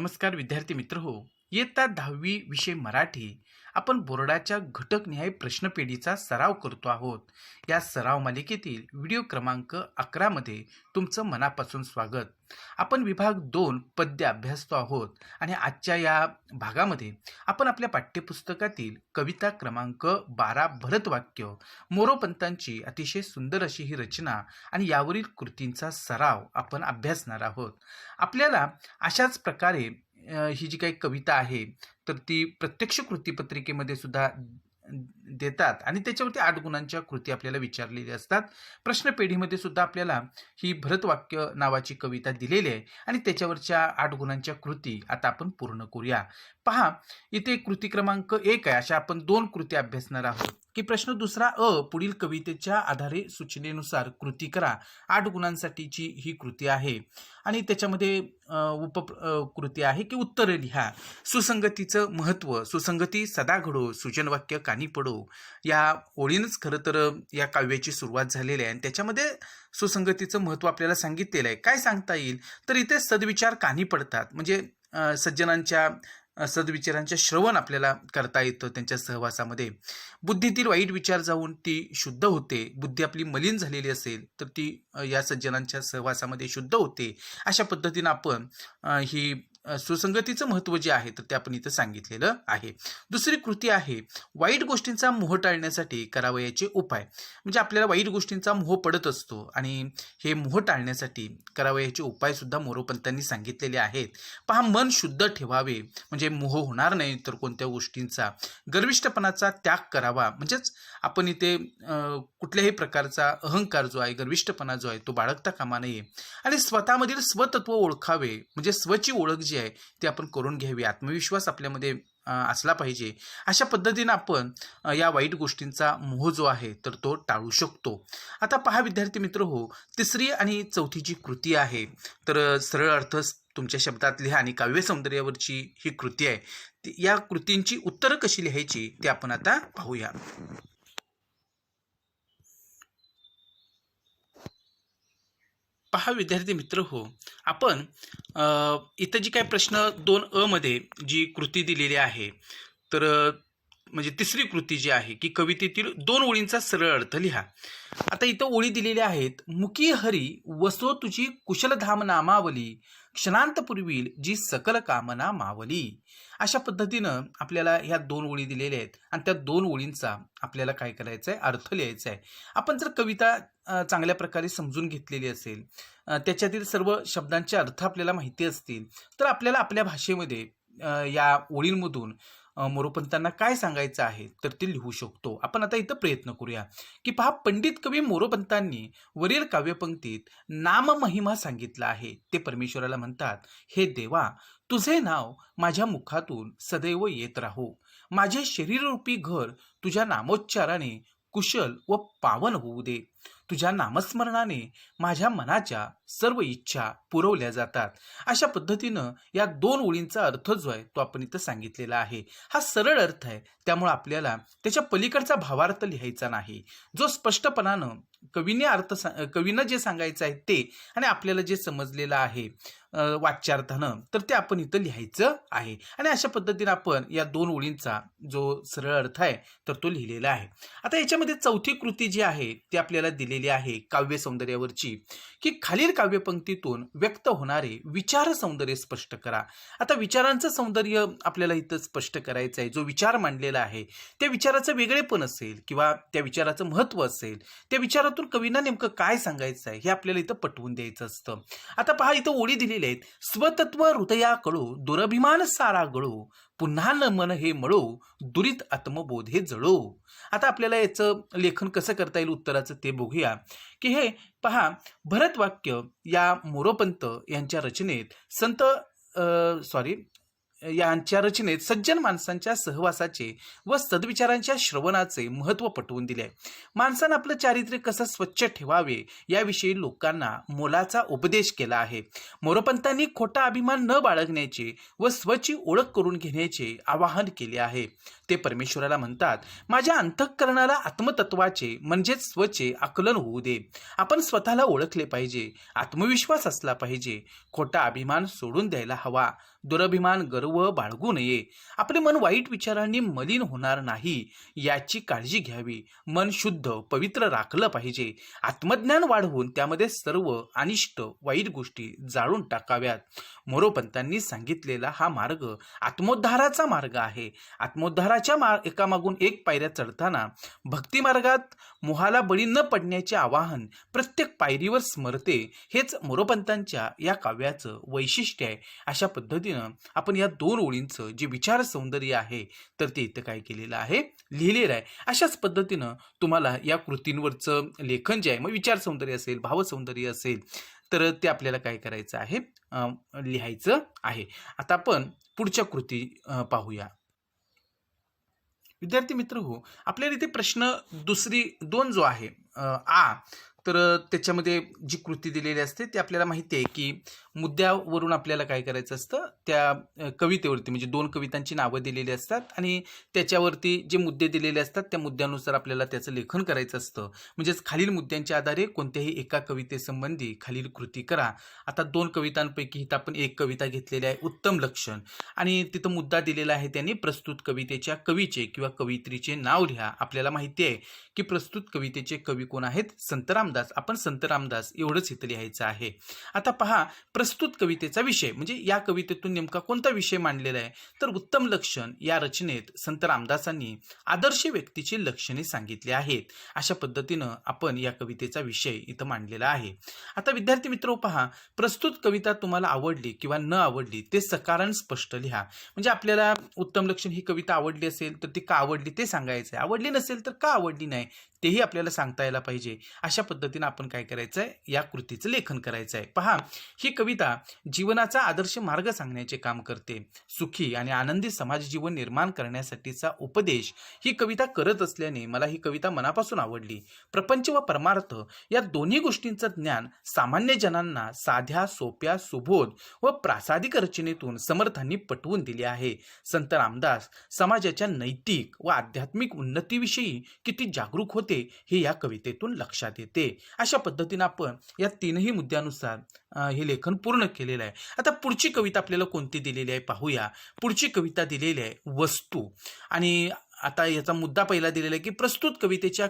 नमस्कार विद्यार्थी मित्र हो. इयत्ता 10वी विषय मराठी आपण बोर्डाच्या घटकनिहाय प्रश्नपेढीचा सराव करतो आहोत. या सराव मालिकेतील व्हिडिओ क्रमांक 11 मध्ये तुमचं मनापासून स्वागत. आपण विभाग 2 पद्य अभ्यासतो आहोत आणि आजच्या या भागामध्ये आपण आपल्या पाठ्यपुस्तकातील कविता क्रमांक 12 भरतवाक्य मोरोपंतांची अतिशय सुंदर अशी ही रचना आणि यावरील कृतींचा सराव आपण अभ्यासणार आहोत. आपल्याला अशाच प्रकारे ही जी काही कविता आहे तर ती प्रत्यक्ष कृतीपत्रिकेमध्ये सुद्धा देतात आणि त्याच्यावरती 8 गुणांच्या कृती आपल्याला विचारलेल्या असतात. प्रश्नपेढीमध्ये सुद्धा आपल्याला ही भरतवाक्य नावाची कविता दिलेली आहे आणि त्याच्यावरच्या 8 गुणांच्या कृती आता आपण पूर्ण करूया. पहा, इथे कृती क्रमांक 1 आहे. अशा आपण 2 कृती अभ्यासणार आहोत की प्रश्न दुसरा पुढील कवितेच्या आधारे सूचनेनुसार कृती करा. 8 गुणांसाठीची ही कृती आहे आणि त्याच्यामध्ये कृती आहे की उत्तर लिहा. सुसंगतीचं महत्त्व, सुसंगती सदा घडो, सूचनवाक्य कानी पडो, या ओळीनंच खरं तर या काव्याची सुरुवात झालेली आहे आणि त्याच्यामध्ये सुसंगतीचं महत्त्व आपल्याला सांगितलेलं आहे. काय सांगता येईल तर इथे सद्विचार कानी पडतात, म्हणजे सज्जनांच्या सद्विचारांचे श्रवण आपल्याला करता येतं त्यांच्या सहवासामध्ये. बुद्धीतील वाईट विचार जाऊन ती शुद्ध होते. बुद्धी आपली मलिन झालेली असेल तर ती या सज्जनांच्या सहवासामध्ये शुद्ध होते. अशा पद्धतीनं आपण ही सुसंगतीचं महत्त्व जे आहे तर ते आपण इथं सांगितलेलं आहे. दुसरी कृती आहे वाईट गोष्टींचा मोह टाळण्यासाठी करावयाचे उपाय. म्हणजे आपल्याला वाईट गोष्टींचा मोह पडत असतो आणि हे मोह टाळण्यासाठी करावयाचे उपाय सुद्धा मोरोपंतांनी सांगितलेले आहेत. पहा, मन शुद्ध ठेवावे म्हणजे मोह होणार नाही तर कोणत्या गोष्टींचा. गर्विष्ठपणाचा त्याग करावा, म्हणजेच आपण इथे कुठल्याही प्रकारचा अहंकार जो आहे, गर्विष्ठपणा जो आहे तो बाळगता कामा नये. आणि स्वतःमधील स्वतत्व ओळखावे, म्हणजे स्वची ओळख जी आहे ती आपण करून घ्यावी. आत्मविश्वास आपल्यामध्ये असला पाहिजे. अशा पद्धतीने आपण या वाईट गोष्टींचा मोह जो आहे तर तो टाळू शकतो. आता पहा विद्यार्थी मित्र हो, तिसरी आणि चौथीची कृती आहे तर सरळ अर्थ तुमच्या शब्दात लिहा आणि काव्य सौंदर्यावरची ही कृती आहे. या कृतींची उत्तरं कशी लिहायची ते आपण आता पाहूया. पहा विद्यार्थी मित्र हो, आपण इथं जी काय प्रश्न 2 मध्ये जी कृती दिलेली आहे तर म्हणजे तिसरी कृती जी आहे की कवितेतील 2 ओळींचा सरळ अर्थ लिहा. आता इथं ओळी दिलेल्या आहेत. मुकी हरी वसो तुझी कुशलधाम नामावली, क्षणांतपूर्वी जी सकल कामना मावली. अशा पद्धतीनं आपल्याला ह्या 2 ओळी दिलेल्या आहेत आणि त्या 2 ओळींचा आपल्याला काय करायचं आहे, अर्थ लिहायचा आहे. आपण जर कविता चांगल्या प्रकारे समजून घेतलेली असेल, त्याच्यातील सर्व शब्दांचे अर्थ आपल्याला माहिती असतील तर आपल्याला आपल्या भाषेमध्ये या ओळींमधून मोरोपंतांना काय सांगायचं आहे तर ते लिहू शकतो. आपण आता इथं प्रयत्न करूया की पहा, पंडित कवी मोरोपंतांनी वरील काव्यपंक्तीत नाममहिमा सांगितला आहे. ते परमेश्वराला म्हणतात, हे देवा, तुझे नाव माझ्या मुखातून सदैव येत राहो. माझे शरीररूपी घर तुझ्या नामोच्चाराने कुशल व पावन होऊ दे. तुझ्या नामस्मरणाने माझ्या मनाच्या सर्व इच्छा पुरवल्या जातात. अशा पद्धतीनं या 2 ओळींचा अर्थ जो आहे तो आपण इथं सांगितलेला आहे. हा सरळ अर्थ आहे, त्यामुळे आपल्याला त्याच्या पलीकडचा भावार्थ लिहायचा नाही. जो स्पष्टपणानं कवीनं जे सांगायचं आहे ते आणि आपल्याला जे समजलेलं आहे वाच्यार्थानं तर ते आपण इथं लिहायचं आहे. आणि अशा पद्धतीनं आपण या 2 ओळींचा जो सरळ अर्थ आहे तर तो लिहिलेला आहे. आता याच्यामध्ये चौथी कृती जी आहे ती आपल्याला दिलेली आहे काव्य सौंदर्यावरची, की खालील काव्यपंक्तीतून व्यक्त होणारे विचार सौंदर्य स्पष्ट करा. आता विचारांचं सौंदर्य आपल्याला इथं स्पष्ट करायचं आहे. जो विचार मांडलेला आहे त्या विचाराचं वेगळेपण असेल किंवा त्या विचाराचं महत्त्व असेल, त्या विचारातून कवींना नेमकं काय सांगायचं आहे हे आपल्याला इथं पटवून द्यायचं असतं. आता पहा, इथं ओळी दिलेल्या आहेत. स्वतत्व हृदया कळो, दुरभिमान सारा गळो, पुन्हा न मन हे मळो, दुरित आत्मबोध हे जळो. आता आपल्याला याचं लेखन कसं करता येईल उत्तराचं ते बघूया. की हे पहा, भरतवाक्य या मोरोपंत यांच्या रचनेत सज्जन माणसांच्या सहवासाचे व सद्विचारांच्या श्रवणाचे महत्त्व पटवून दिले आहे. माणसानं आपलं चारित्र्य कसं स्वच्छ ठेवावे याविषयी लोकांना मोलाचा उपदेश केला आहे. मोरोपंतांनी खोटा अभिमान न बाळगण्याचे व स्वची ओळख करून घेण्याचे आवाहन केले आहे. ते परमेश्वराला म्हणतात, माझ्या अंतःकरणाला आत्मतत्वाचे म्हणजेच स्वचे आकलन होऊ दे. आपण स्वतःला ओळखले पाहिजे, आत्मविश्वास असला पाहिजे, खोटा अभिमान सोडून द्यायला हवा. दुरभिमान गर्व बाळगू नये. आपले मन वाईट विचारांनी मलिन होणार नाही याची काळजी घ्यावी. मन शुद्ध पवित्र राखलं पाहिजे. आत्मज्ञान वाढवून त्यामध्ये सर्व अनिष्ट वाईट गोष्टी जाळून टाकाव्यात. मोरोपंतांनी सांगितलेला हा मार्ग आत्मोद्धाराचा मार्ग आहे. आत्मोद्धाराच्या एकामागून एक पायऱ्या चढताना भक्ती मार्गात मोहाला बळी न पडण्याचे आवाहन प्रत्येक पायरीवर स्मरते. हेच मोरोपंतांच्या या काव्याचं वैशिष्ट्य आहे. अशा पद्धतीनं आपण या 2 ओळींचं जे विचार सौंदर्य आहे तर ते इथं काय केलेलं आहे, लिहिलेलं आहे. अशाच पद्धतीनं तुम्हाला या कृतींवरचं लेखन जे आहे, मग विचार सौंदर्य असेल, भावसौंदर्य असेल, तर ते आपल्याला काय करायचं आहे, लिहायचं आहे. आता आपण पुढच्या कृती पाहूया. विद्यार्थी मित्र हो, आपल्याला इथे प्रश्न दुसरी 2 जो आहे तर त्याच्यामध्ये जी कृती दिलेली असते ते आपल्याला माहिती आहे की मुद्द्यावरून आपल्याला काय करायचं असतं, त्या कवितेवरती म्हणजे 2 कवितांची नावं दिलेली असतात आणि त्याच्यावरती जे मुद्दे दिलेले असतात त्या मुद्द्यानुसार आपल्याला त्याचं लेखन करायचं असतं. म्हणजेच खालील मुद्द्यांच्या आधारे कोणत्याही एका कवितेसंबंधी खालील कृती करा. आता 2 कवितांपैकी इथं आपण एक कविता घेतलेली आहे, उत्तम लक्षण, आणि तिथं मुद्दा दिलेला आहे त्यांनी प्रस्तुत कवितेच्या कवीचे किंवा कवयित्रीचे नाव लिहा. आपल्याला माहिती आहे की प्रस्तुत कवितेचे कवी कोण आहेत, संत रामदास. आपण संत रामदास एवढंच इथं लिहायचं आहे. आता पहा, प्रस्तुत कवितेचा विषय म्हणजे या कवितेतून नेमका कोणता विषय मांडलेला आहे, तर उत्तम लक्षण या रचनेत संत रामदासांनी आदर्श व्यक्तीची लक्षणे सांगितली आहेत. अशा पद्धतीनं आपण या कवितेचा विषय इथं मांडलेला आहे. आता विद्यार्थी मित्र पहा, प्रस्तुत कविता तुम्हाला आवडली किंवा न आवडली ते सकारण स्पष्ट लिहा. म्हणजे आपल्याला उत्तम लक्षण ही कविता आवडली असेल तर ती का आवडली ते सांगायचं आहे, आवडली नसेल तर का आवडली नाही तेही आपल्याला सांगता यायला पाहिजे. अशा पद्धतीनं आपण काय करायचं आहे, या कृतीचं लेखन करायचं आहे. पहा, ही कविता जीवनाचा आदर्श मार्ग सांगण्याचे काम करते. सुखी आणि आनंदी समाज जीवन निर्माण करण्यासाठीचा उपदेश ही कविता करत असल्याने मला ही कविता मनापासून आवडली. प्रपंच व परमार्थ या दोन्ही गोष्टींचं ज्ञान सामान्य जनांना साध्या सोप्या सुबोध व प्रासादिक रचनेतून समर्थांनी पटवून दिले आहे. संत रामदास समाजाच्या नैतिक व आध्यात्मिक उन्नतीविषयी किती जागरूक होते हे या कवितेतून लक्षात येते. अशा पद्धतीने आपण या 3ही मुद्द्यानुसार हे लेखन पूर्ण केलेलं आहे. आता पुढची कविता आपल्याला कोणती दिलेली आहे पाहूया. पुढची कविता दिलेली आहे वस्तू, आणि आता याचा मुद्दा पहिला दिलेला आहे की प्रस्तुत कवितेच्या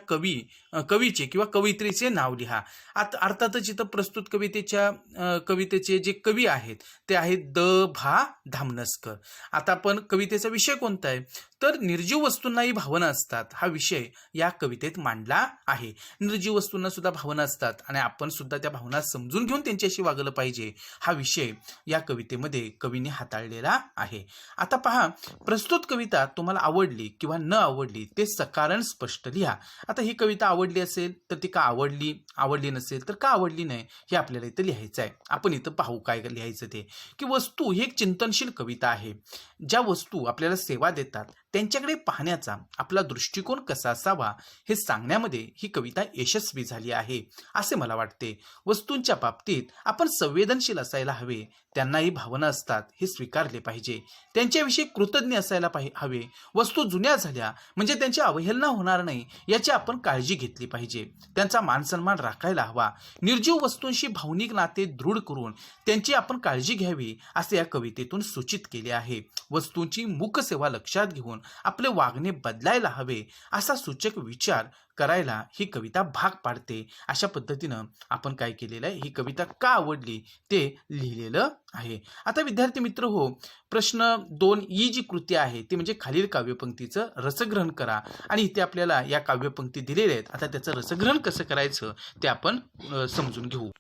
कवीचे किंवा कवयित्रीचे नाव लिहा. अर्थातच इथं प्रस्तुत कवितेचे जे कवी आहेत ते आहेत भा धामनसकर. आता आपण कवितेचा विषय कोणता आहे, तर निर्जीव वस्तूंनाही भावना असतात हा विषय या कवितेत मांडला आहे. निर्जीव वस्तूंना सुद्धा भावना असतात आणि आपण सुद्धा त्या भावना समजून घेऊन त्यांच्याशी वागलं पाहिजे हा विषय या कवितेमध्ये कवीने हाताळलेला आहे. आता पहा, प्रस्तुत कविता तुम्हाला आवडली किंवा न आवडली ते सकारण स्पष्ट लिहा. आता ही कविता आवडली असेल तर ती का आवडली, आवडली नसेल तर का आवडली नाही हे आपल्याला इथं लिहायचं आहे. आपण इथं पाहू काय लिहायचं ते, की वस्तू ही एक चिंतनशील कविता आहे. ज्या वस्तू आपल्याला सेवा देतात त्यांच्याकडे पाहण्याचा आपला दृष्टिकोन कसा असावा हे सांगण्यामध्ये ही कविता यशस्वी झाली आहे असे मला वाटते. वस्तूंच्या बाबतीत आपण संवेदनशील असायला हवे. त्यांनाही भावना असतात हे स्वीकारले पाहिजे. त्यांच्याविषयी कृतज्ञ असायला हवे. वस्तू जुन्या झाल्या म्हणजे त्यांची अवहेलना होणार नाही याची आपण काळजी घेतली पाहिजे. त्यांचा मानसन्मान राखायला हवा. निर्जीव वस्तूंशी भावनिक नाते दृढ करून त्यांची आपण काळजी घ्यावी असे या कवितेतून सूचित केले आहे. वस्तूंची मुकसेवा लक्षात घेऊन आपले वागणे बदलायला हवे असा सूचक विचार करायला ही कविता भाग पाडते. अशा पद्धतीनं आपण काय केलेलं आहे, ही कविता का आवडली ते लिहिलेलं आहे. आता विद्यार्थी मित्र हो, प्रश्न 2 ही जी कृती आहे ती म्हणजे खालील काव्यपंक्तीचं रसग्रहण करा, आणि इथे आपल्याला या काव्यपंक्ती दिलेल्या आहेत. आता त्याचं रसग्रहण कसं करायचं ते आपण समजून घेऊ.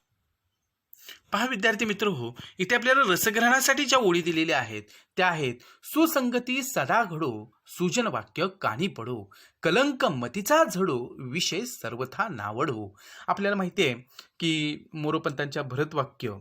पहा विद्यार्थी मित्र हो, इथे आपल्याला रसग्रहणासाठी ज्या ओळी दिलेल्या आहेत त्या आहेत, सुसंगती सदा घडो, सुजन वाक्य कानी पडो, कलंक मतीचा झडो, विषय सर्वथा नावडो. आपल्याला माहिती आहे की मोरोपंतांच्या भरतवाक्य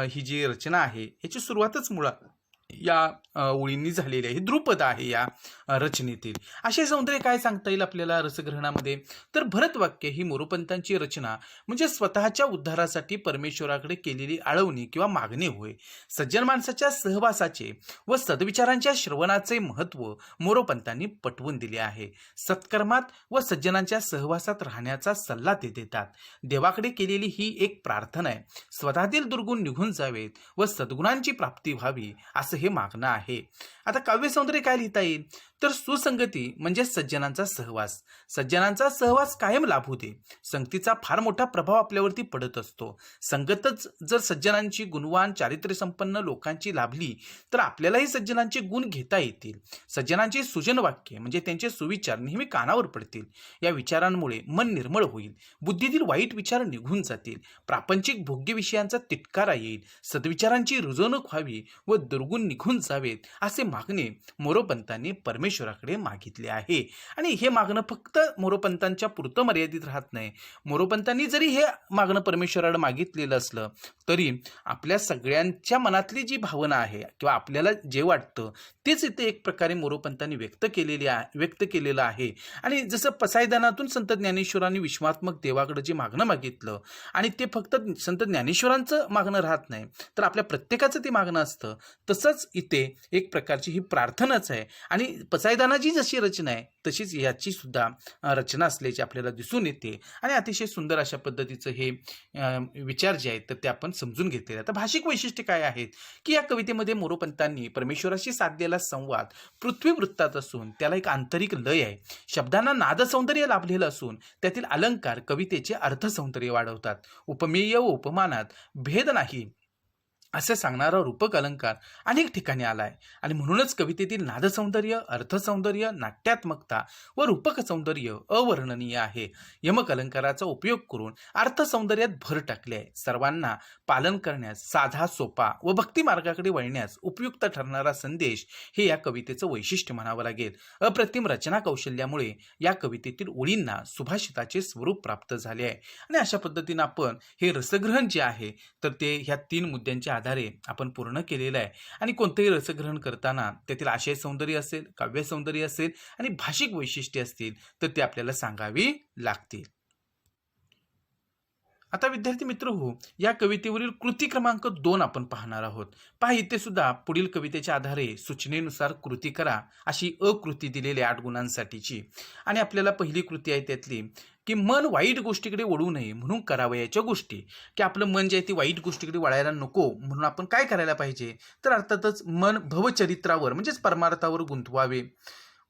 ही जी रचना आहे याची सुरुवातच मुळात या ओळींनी झालेली आहे. द्रुपद आहे या रचनेतील. असे सौंदर्य काय सांगता येईल आपल्याला रसग्रहणामध्ये, तर भरतवाक्य ही मोरोपंतांची रचना म्हणजे स्वतःच्या उद्धारासाठी परमेश्वराकडे केलेली आळवणी किंवा मागणी होय. सज्जन माणसाच्या सहवासाचे व सद्विचारांच्या श्रवणाचे महत्त्व मोरोपंतांनी पटवून दिले आहे. सत्कर्मात व सज्जनांच्या सहवासात राहण्याचा सल्ला ते देतात. देवाकडे केलेली ही एक प्रार्थना आहे. स्वतःतील दुर्गुण निघून जावेत व सद्गुणांची प्राप्ती व्हावी असं हे मागणं आहे. आता काव्य सौंदर्य काय लिहिता येईल, तर सुसंगती म्हणजे सज्जनांचा सहवास. सज्जनांचा सहवास कायम लाभू दे. संगतीचा फार मोठा प्रभाव आपल्यावरती पडत असतो. संगतच जर सज्जनांची, गुणवान, चारित्र्यसंपन्न लोकांची लाभली तर आपल्यालाही सज्जनांचे गुण घेता येतील. सज्जनांची सुजन वाक्ये म्हणजे त्यांचे सुविचार नेहमी कानावर पडतील. या विचारांमुळे मन निर्मळ होईल. बुद्धीतील वाईट विचार निघून जातील. प्रापंचिक भोग्य विषयांचा तिटकारा येईल. सद्विचारांची रुजवणूक व्हावी व दुर्गुण निघून जावेत असे मागणे मोरोपंतांनी परमेश्वराकडे मागितले आहे. आणि हे मागणं फक्त मोरोपंतांच्या पुरतं मर्यादित राहत नाही. मोरोपंतांनी जरी हे मागणं परमेश्वराला मागितलेलं असलं तरी आपल्या सगळ्यांच्या मनातली जी भावना आहे किंवा आपल्याला जे वाटतं तेच इथे एक प्रकारे मोरोपंतांनी व्यक्त केलेलं आहे. आणि जसं पसायदानातून संत ज्ञानेश्वरांनी विश्वात्मक देवाकडे जे मागणं मागितलं आणि ते फक्त संत ज्ञानेश्वरांचं मागणं राहत नाही तर आपल्या प्रत्येकाचं ते मागणं असतं, तसंच इथे एक प्रकारची ही प्रार्थनाच आहे. आणि पसायदानाची जशी रचना आहे तशीच याची सुद्धा रचना असल्याची आपल्याला दिसून येते. आणि अतिशय सुंदर अशा पद्धतीचं हे विचार जे आहेत तर ते आपण समजून घेतलेले. आता भाषिक वैशिष्ट्य काय आहेत की या कवितेमध्ये मोरोपंतांनी परमेश्वराशी साधलेला संवाद पृथ्वी वृत्तात असून त्याला एक आंतरिक लय आहे. शब्दांना नादसौंदर्य लाभलेलं असून त्यातील अलंकार कवितेचे अर्थसौंदर्य वाढवतात. उपमेय व उपमानात भेद नाही असं सांगणारा रूपक अलंकार अनेक ठिकाणी आला आहे. आणि म्हणूनच कवितेतील नादसौंदर्य, अर्थसौंदर्य, नाट्यात्मकता व रूपक सौंदर्य अवर्णनीय आहे. यमक अलंकाराचा उपयोग करून अर्थसौंदर्यात भर टाकली आहे. सर्वांना पालन करण्यास, साधा, सोपा व भक्ती मार्गाकडे वळण्यास उपयुक्त ठरणारा संदेश हे या कवितेचं वैशिष्ट्य म्हणावं लागेल. अप्रतिम रचना कौशल्यामुळे या कवितेतील ओळींना सुभाषिताचे स्वरूप प्राप्त झाले आहे. आणि अशा पद्धतीनं आपण हे रसग्रहण जे आहे तर ते ह्या 3 मुद्द्यांच्या आधारे आपण पूर्ण केलेलं आहे. आणि कोणतेही रसग्रहण करताना त्यातील आशय सौंदर्य असेल, काव्य सौंदर्य असेल आणि भाषिक वैशिष्ट्ये असतील तर ते आपल्याला सांगावी लागतील. आता विद्यार्थी मित्र हो, या कवितेवरील कृती क्रमांक 2 आपण पाहणार आहोत. पहा, इथे सुद्धा पुढील कवितेच्या आधारे सूचनेनुसार कृती करा अशी अकृती दिलेली 8 गुणांसाठीची. आणि आपल्याला पहिली कृती आहे त्यातली की मन वाईट गोष्टीकडे वळू नये म्हणून करावयाच्या गोष्टी. की आपलं मन जे आहे ते वाईट गोष्टीकडे वळायला नको म्हणून आपण काय करायला पाहिजे, तर अर्थातच मन भवचरित्रावर म्हणजेच परमार्थावर गुंतवावे.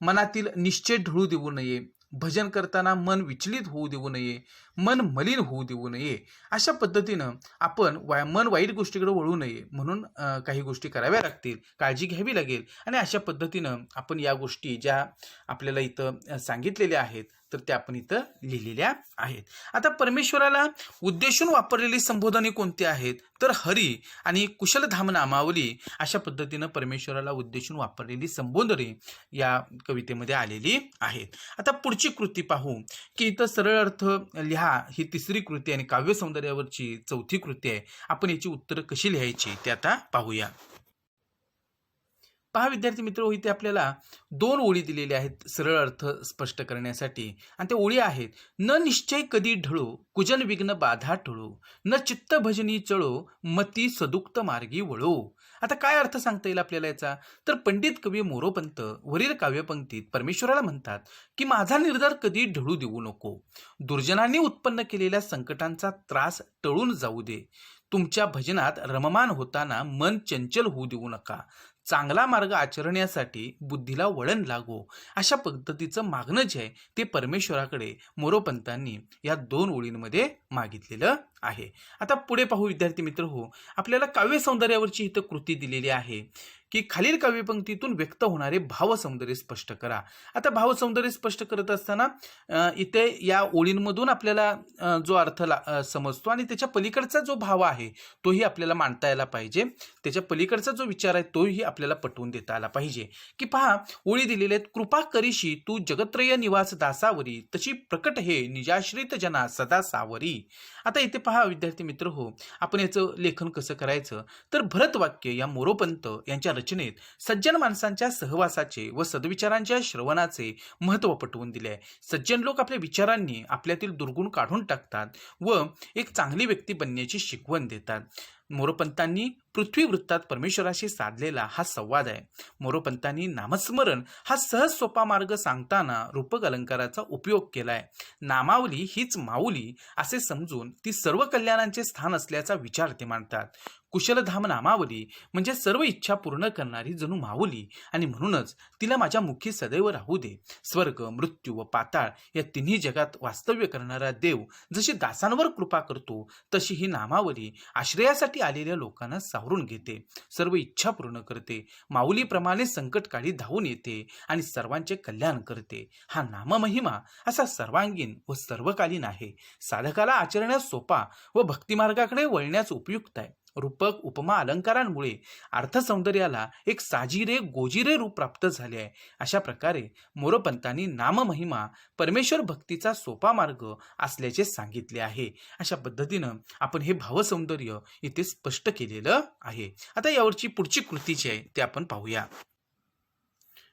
मनातील निश्चय ढळू देऊ नये. भजन करताना मन विचलित होऊ देऊ नये. मन मलिन होऊ देऊ नये. अशा पद्धतीनं आपण मन वाईट गोष्टीकडे वळू नये म्हणून काही गोष्टी कराव्या लागतील, काळजी घ्यावी लागेल. आणि अशा पद्धतीनं आपण या गोष्टी ज्या आपल्याला इथं सांगितलेल्या आहेत तर त्या आपण इथं लिहिलेल्या आहेत. आता परमेश्वराला उद्देशून वापरलेली संबोधने कोणती आहेत, तर हरी आणि कुशलधाम नामावली अशा पद्धतीनं परमेश्वराला उद्देशून वापरलेली संबोधने या कवितेमध्ये आलेली आहेत. आता पुढची कृती पाहू की इथं सरळ अर्थ लिहा ही तिसरी कृती आणि काव्य सौंदर्यावरची चौथी कृती आहे. आपण याची उत्तरं कशी लिहायची ते आता पाहूया. पहा विद्यार्थी मित्र, इथे आपल्याला 2 ओळी दिलेल्या आहेत सरळ अर्थ स्पष्ट करण्यासाठी. आणि त्या ओळी आहेत, न निश्चय कधी ढळो, कुजन विघ्न बाधा टळो, न चित्त भजनी चळो, मती सदुक्त मार्गी वळो. आता काय अर्थ सांगता येईल आपल्याला याचा, तर पंडित कवी मोरोपंत वरील काव्यपंक्तीत परमेश्वराला म्हणतात की माझा निर्धार कधी ढळू देऊ नको. दुर्जनांनी उत्पन्न केलेल्या संकटांचा त्रास टळून जाऊ दे. तुमच्या भजनात रममान होताना मन चंचल होऊ देऊ नका. चांगला मार्ग आचरण्यासाठी बुद्धीला वळण लागो. अशा पद्धतीचं मागणं जे आहे ते परमेश्वराकडे मोरोपंतांनी या 2 ओळींमध्ये मागितलेलं आहे. आता पुढे पाहू विद्यार्थी मित्र हो, आपल्याला काव्य सौंदर्यावरची इथं कृती दिलेली आहे की खालील काव्यपंक्तीतून व्यक्त होणारे भावसौंदर्य स्पष्ट करा. आता भावसौंदर्य स्पष्ट करत असताना इथे या ओळींमधून आपल्याला जो अर्थ समजतो आणि त्याच्या पलीकडचा जो भाव आहे तोही आपल्याला मांडता यायला पाहिजे. त्याच्या पलीकडचा जो विचार आहे तोही आपल्याला पटवून देता आला पाहिजे. की पहा, ओळी दिलेल्या आहेत, कृपा करीशी तू जगत्रय निवास दासावरी, तशी प्रकट हे निजाश्रित जना सदा सावरी. आता इथे पहा विद्यार्थी मित्र हो, आपण याचं लेखन कसं करायचं, तर भरतवाक्य या मोरोपंत यांच्या रचनेत सज्जन माणसांच्या सहवासाचे व सद्विचारांच्या श्रवणाचे महत्त्व पटवून दिले आहे. सज्जन लोक आपल्या विचारांनी आपल्यातील दुर्गुण काढून टाकतात व एक चांगली व्यक्ती बनण्याची शिकवण देतात. मोरोपंतांनी पृथ्वी वृत्तात परमेश्वराशी साधलेला हा संवाद आहे. मोरोपंतांनी नामस्मरण हा सहज सोपा मार्ग सांगताना रूपक अलंकाराचा उपयोग केलाय. नामावली हीच माऊली असे समजून ती सर्व कल्याणांचे स्थान असल्याचा विचार ते मांडतात. कुशलधाम नामावली म्हणजे सर्व इच्छा पूर्ण करणारी जणू माऊली, आणि म्हणूनच तिला माझ्या मुखी सदैव राहू दे. स्वर्ग, मृत्यू व पाताळ या तिन्ही जगात वास्तव्य करणारा देव जशी दासांवर कृपा करतो, तशी ही नामावली आश्रयासाठी आलेल्या लोकांना सावरून घेते, सर्व इच्छा पूर्ण करते, माऊलीप्रमाणे संकटकाळी धावून येते आणि सर्वांचे कल्याण करते. हा नाममहिमा असा सर्वांगीण व सर्वकालीन आहे. साधकाला आचरण्यास सोपा व भक्तिमार्गाकडे वळण्यास उपयुक्त आहे. रूपक उपमा अलंकारांमुळे अर्थसौंदर्याला एक साजिरे गोजिरे रूप प्राप्त झाले आहे. अशा प्रकारे मोरोपंतांनी नाममहिमा परमेश्वर भक्तीचा सोपा मार्ग असल्याचे सांगितले आहे. अशा पद्धतीनं आपण हे भावसौंदर्य इथे स्पष्ट केलेलं आहे. आता यावरची पुढची कृती जी आहे ते आपण पाहूया.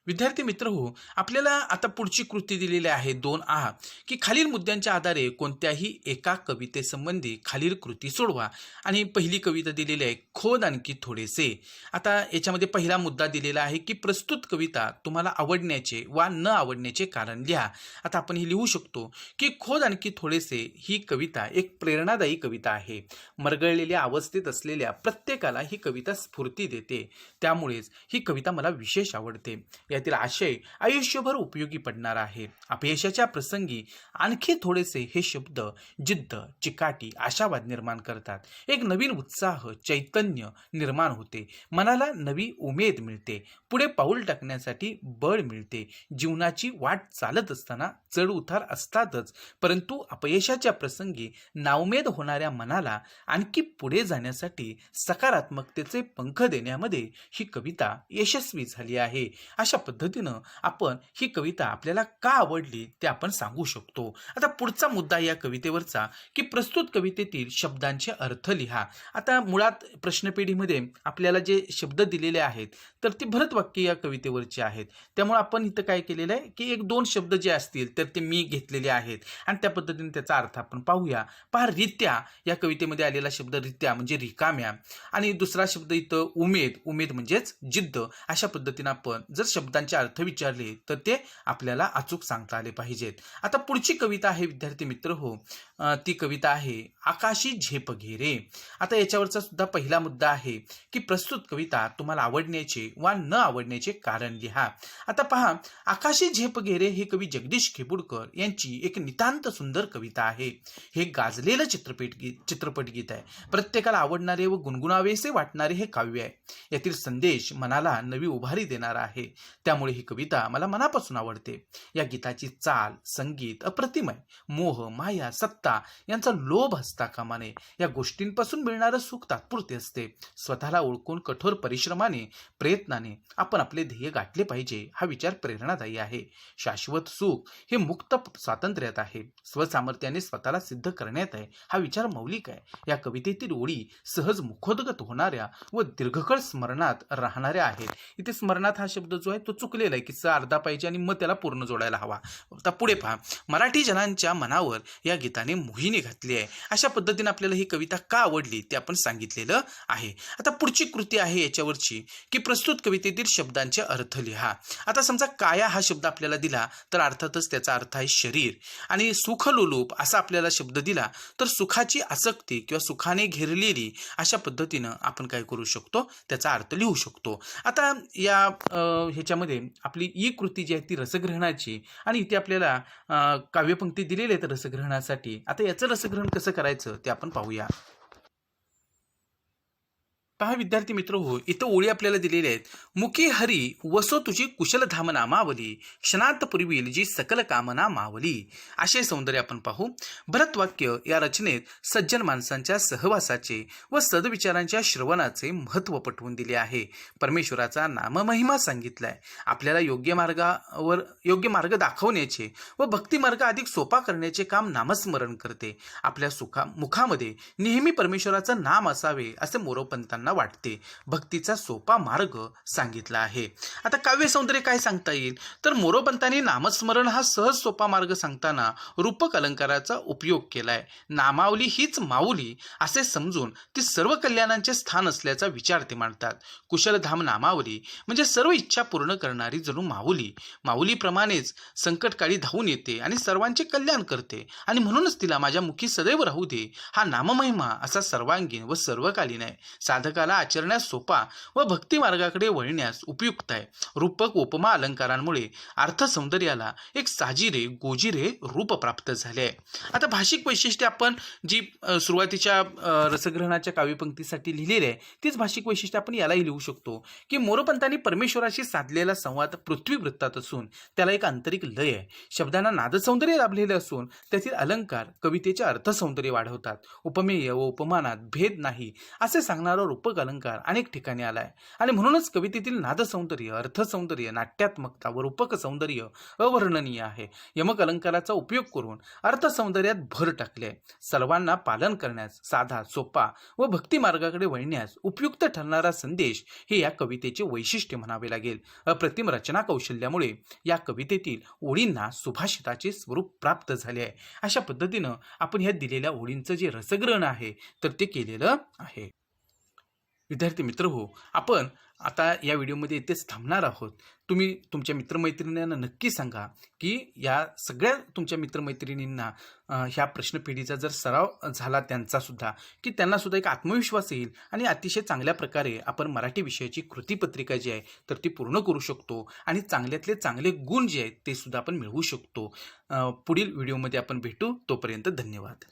विद्यार्थी मित्र हो, आपल्याला आता पुढची कृती दिलेली आहे 2A की खालील मुद्द्यांच्या आधारे कोणत्याही एका कवितेसंबंधी खालील कृती सोडवा. आणि पहिली कविता दिलेली आहे खोद आणखी थोडेसे. आता याच्यामध्ये पहिला मुद्दा दिलेला आहे की प्रस्तुत कविता तुम्हाला आवडण्याचे वा न आवडण्याचे कारण लिहा. आता आपण हे लिहू शकतो की खोद आणखी थोडेसे ही कविता एक प्रेरणादायी कविता आहे. मरगळलेल्या अवस्थेत असलेल्या प्रत्येकाला ही कविता स्फूर्ती देते, त्यामुळेच ही कविता मला विशेष आवडते. यातील आशय आयुष्यभर उपयोगी पडणार आहे. अपयशाच्या प्रसंगी आणखी थोडेसे हे शब्द जिद्द, चिकाटी, आशावाद निर्माण करतात. एक नवीन उत्साह, चैतन्य निर्माण होते. मनाला नवी उमेद मिळते. पुढे पाऊल टाकण्यासाठी बळ मिळते. जीवनाची वाट चालत असताना चढ उतार असतातच, परंतु अपयशाच्या प्रसंगी नाउमेद होणाऱ्या मनाला आणखी पुढे जाण्यासाठी सकारात्मकतेचे पंख देण्यामध्ये ही कविता यशस्वी झाली आहे. अशा पद्धतीनं आपण ही कविता आपल्याला का आवडली ते आपण सांगू शकतो. आता पुढचा मुद्दा या कवितेवरचा की प्रस्तुत कवितेतील शब्दांचे अर्थ लिहा. आता मुळात प्रश्नपेढीमध्ये आपल्याला जे शब्द दिलेले आहेत तर ते भरतवाक्य या कवितेवरचे आहेत. त्यामुळे आपण इथं काय केलेलं आहे की 1-2 शब्द जे असतील तर ते मी घेतलेले आहेत आणि त्या पद्धतीने त्याचा अर्थ आपण पाहूया. पहा, रित्या या कवितेमध्ये आलेला शब्द रित्या म्हणजे रिकाम्या, आणि दुसरा शब्द इथं उमेद, उमेद म्हणजेच जिद्द. अशा पद्धतीने आपण जर शब्दांचे अर्थ विचारले तर ते आपल्याला अचूक सांगता आले पाहिजेत. आता पुढची कविता आहे विद्यार्थी मित्र हो, ती कविता आहे आकाशी झेप घेरे. आता याच्यावरचा सुद्धा पहिला मुद्दा आहे की प्रस्तुत कविता तुम्हाला आवडण्याचे वा न आवडण्याचे कारण लिहा. आता पहा, आकाशी झेप घेरे हे कवी जगदीश खेपुडकर यांची एक नितांत सुंदर कविता आहे. हे गाजलेलं चित्रपट गीत आहे. प्रत्येकाला आवडणारे व गुणगुणावेसे वाटणारे हे काव्य आहे. यातील संदेश मनाला नवी उभारी देणारा आहे. त्यामुळे ही कविता मला मनापासून आवडते. या गीताची चाल, संगीत अप्रतिम आहे. मोह, माया, सत्ता यांचा लोभ असता कामा नये. या गोष्टींपासून मिळणारं सुख तात्पुरते असते. स्वतःला ओळखून कठोर परिश्रमाने, प्रयत्नाने आपण आपले ध्येय गाठले पाहिजे. हा विचार प्रेरणादायी आहे. शाश्वत सुख हे मुक्त स्वातंत्र्यात आहे. स्वसामर्थ्याने स्वतःला सिद्ध करण्यात आहे. हा विचार मौलिक आहे. या कवितेतील ओळी सहज मुखोद्गत होणाऱ्या व दीर्घकाळ स्मरणात राहणाऱ्या आहेत. इथे स्मरणात हा शब्द जो आहे तो चुकलेला आहे की अर्धा पाहिजे आणि मग त्याला पूर्ण जोडायला हवा. आता पुढे पहा, मराठी जनांच्या मनावर या गीताने मोहिनी घातली आहे. अशा पद्धतीने आपल्याला ही कविता का आवडली ते आपण सांगितलेलं आहे. आता पुढची कृती आहे याच्यावरची की प्रस्तुत कवितेतील शब्दांचे अर्थ लिहा. आता समजा काया हा शब्द आपल्याला दिला तर अर्थातच त्याचा अर्थ आहे शरीर, आणि सुखलोलूप असा आपल्याला शब्द दिला तर सुखाची आसक्ती किंवा सुखाने घेरलेली, अशा पद्धतीनं आपण काय करू शकतो, त्याचा अर्थ लिहू शकतो. आता या ह्याच्यामध्ये आपली ई कृती जी आहे ती रसग्रहणाची, आणि इथे आपल्याला काव्यपंक्ती दिलेली आहेत रसग्रहणासाठी. आता याचं रसग्रहण कसं करायचं ते आपण पाहूया. पहा विद्यार्थी मित्र हो, इथं ओळी आपल्याला दिलेल्या आहेत. मुखी हरी वसो तुझी कुशलधाम नामावली, क्षणात पुरविल जी सकल कामना मावली. असे सौंदर्य आपण पाहू. भरतवाक्य या रचनेत सज्जन माणसांच्या सहवासाचे व सद्विचारांच्या श्रवणाचे महत्त्व पटवून दिले आहे. परमेश्वराचा नाममहिमा सांगितलाय. आपल्याला योग्य मार्ग दाखवण्याचे व भक्तिमार्ग अधिक सोपा करण्याचे काम नामस्मरण करते. आपल्या मुखामध्ये नेहमी परमेश्वराचं नाम असावे असे मोरोपंतांना वाटते. भक्तीचा सोपा मार्ग सांगितला आहे. आता काव्य सौंदर्य काय सांगता येईल तर मोरोपंतांनी नामस्मरण हा सहज सोपा मार्ग सांगताना रूपक अलंकाराचा उपयोग केलाय. नामावली हीच माऊली असे समजून ती सर्व कल्याणांचे स्थान असल्याचा विचार ते मांडतात. कुशलधाम नामावली म्हणजे सर्व इच्छा पूर्ण करणारी जणू माऊली. माऊलीप्रमाणेच संकटकाळी धावून येते आणि सर्वांचे कल्याण करते, आणि म्हणूनच तिला माझ्या मुखी सदैव राहू दे हा नाममहिमा असा सर्वांगीण व सर्वकालीन आहे. साधकाला वाचकाला आचरण्यास सोपा व भक्ती मार्गाकडे वळण्यास उपयुक्त आहे. रूपक उपमा अलंकारांमुळे अर्थसौंदर्याला एक साजिरे गोजिरे रूप प्राप्त झाले आहे. आता भाषिक वैशिष्ट्ये आपण जी सुरुवातीच्या रसग्रहणाच्या काव्यपंक्तीसाठी लिहिलेली आहे तीच भाषिक वैशिष्ट्ये आपण यालाही लिहू शकतो की मोरोपंतांनी परमेश्वराशी साधलेला संवाद पृथ्वी वृत्तात असून त्याला एक आंतरिक लय आहे. शब्दांना नादसौंदर्य लाभलेले असून त्यातील अलंकार कवितेचे अर्थसौंदर्य वाढवतात. उपमेय व उपमानात भेद नाही असे सांगणारा रूपक अलंकार अनेक ठिकाणी आला आहे आणि म्हणूनच कवितेतील नादसौंदर्य, अर्थसौंदर्य, नाट्यात्मकता व रूपक सौंदर्य अवर्णनीय आहे. यमक अलंकाराचा उपयोग करून अर्थसौंदर्यात भर टाकले आहे. सर्वांना पालन करण्यास साधा, सोपा व भक्ती मार्गाकडे वळण्यास उपयुक्त ठरणारा संदेश हे या कवितेचे वैशिष्ट्य म्हणावे लागेल. अप्रतिम रचना कौशल्यामुळे या कवितेतील ओळींना सुभाषिताचे स्वरूप प्राप्त झाले आहे. अशा पद्धतीनं आपण ह्या दिलेल्या ओळींचं जे रसग्रहण आहे तर ते केलेलं आहे. विद्यार्थी मित्र हो, आपण आता या व्हिडिओमध्ये इथेच थांबणार आहोत. तुम्ही तुमच्या मित्रमैत्रिणींना नक्की सांगा की या सगळ्या तुमच्या मित्रमैत्रिणींना ह्या प्रश्नपेढीचा जर सराव झाला त्यांचासुद्धा की त्यांनासुद्धा एक आत्मविश्वास येईल आणि अतिशय चांगल्या प्रकारे आपण मराठी विषयाची कृतीपत्रिका जी आहे तर ती पूर्ण करू शकतो आणि चांगल्यातले चांगले गुण जे आहेत ते सुद्धा आपण मिळवू शकतो. पुढील व्हिडिओमध्ये आपण भेटू. तोपर्यंत धन्यवाद.